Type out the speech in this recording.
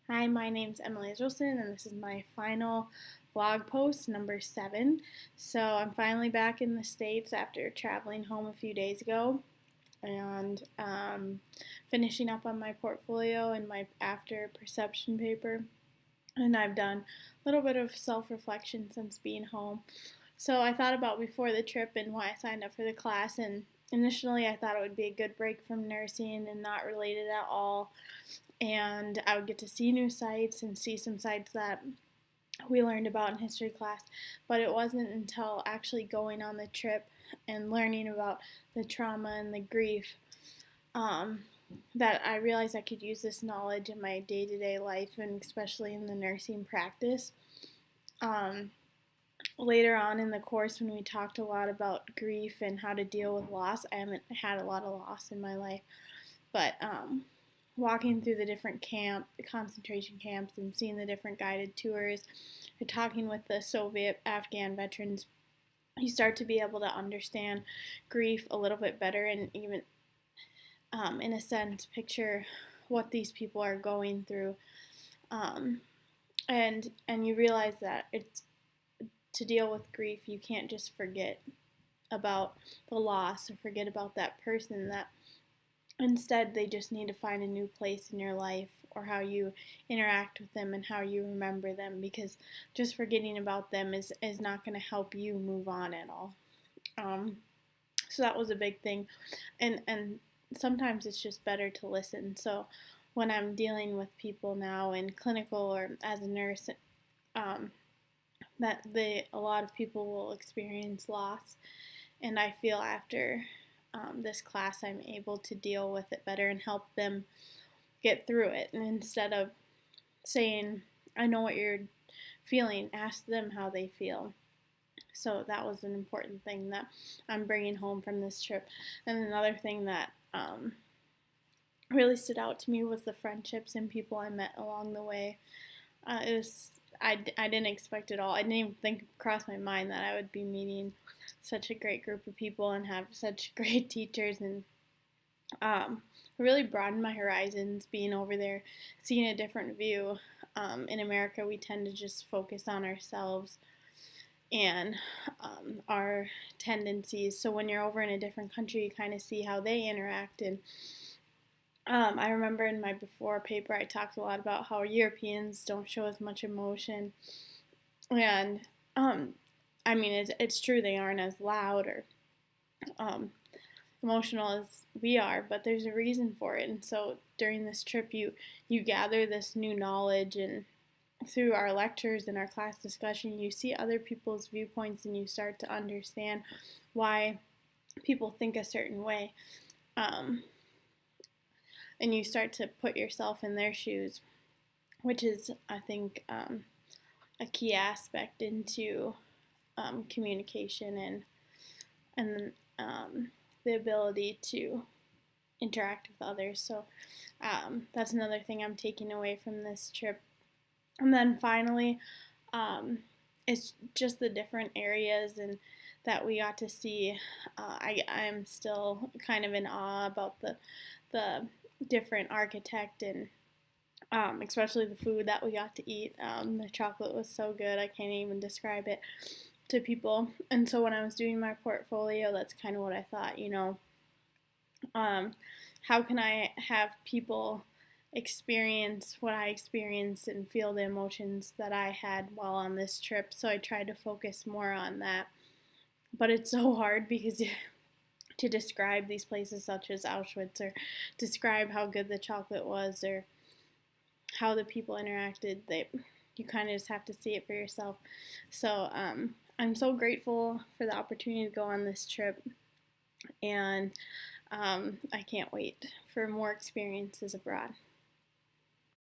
Hi, my name's Israelson, and this is my final vlog post, number 7. So I'm finally back in the States after traveling home a few days ago and finishing up on my portfolio and my after perception paper. And I've done a little bit of self-reflection since being home. So I thought about before the trip and why I signed up for the class, and initially I thought it would be a good break from nursing and not related at all, and I would get to see new sites and see some sites that we learned about in history class. But it wasn't until actually going on the trip and learning about the trauma and the grief um, that I realized I could use this knowledge in my day-to-day life, and especially in the nursing practice. Later on in the course, when we talked a lot about grief and how to deal with loss, I haven't had a lot of loss in my life, but walking through the different concentration camps and seeing the different guided tours and talking with the Soviet Afghan veterans, you start to be able to understand grief a little bit better, and even in a sense picture what these people are going through, and you realize that it's to deal with grief, you can't just forget about the loss or forget about that person. That instead, they just need to find a new place in your life, or how you interact with them and how you remember them, because just forgetting about them is not going to help you move on at all. So that was a big thing. And sometimes it's just better to listen. So when I'm dealing with people now in clinical or as a nurse, that a lot of people will experience loss, and I feel after this class I'm able to deal with it better and help them get through it. And instead of saying, I know what you're feeling, ask them how they feel. So that was an important thing that I'm bringing home from this trip. And another thing that really stood out to me was the friendships and people I met along the way. I didn't expect it all. I didn't even think across my mind that I would be meeting such a great group of people and have such great teachers, and really broadened my horizons being over there, seeing a different view. In America, we tend to just focus on ourselves and our tendencies. So when you're over in a different country, you kind of see how they interact. And I remember in my before paper, I talked a lot about how Europeans don't show as much emotion. And I mean, it's true, they aren't as loud or emotional as we are, but there's a reason for it. And so during this trip, you gather this new knowledge, and through our lectures and our class discussion, you see other people's viewpoints, and you start to understand why people think a certain way. And you start to put yourself in their shoes, which is, I think, a key aspect into communication and the ability to interact with others. So that's another thing I'm taking away from this trip. And then finally, it's just the different areas and that we got to see. I'm still kind of in awe about the different architect, and especially the food that we got to eat. The chocolate was so good, I can't even describe it to people. And so when I was doing my portfolio, that's kind of what I thought, how can I have people experience what I experienced and feel the emotions that I had while on this trip. So I tried to focus more on that. But it's so hard because to describe these places such as Auschwitz, or describe how good the chocolate was, or how the people interacted, you kind of just have to see it for yourself. So I'm so grateful for the opportunity to go on this trip, and I can't wait for more experiences abroad.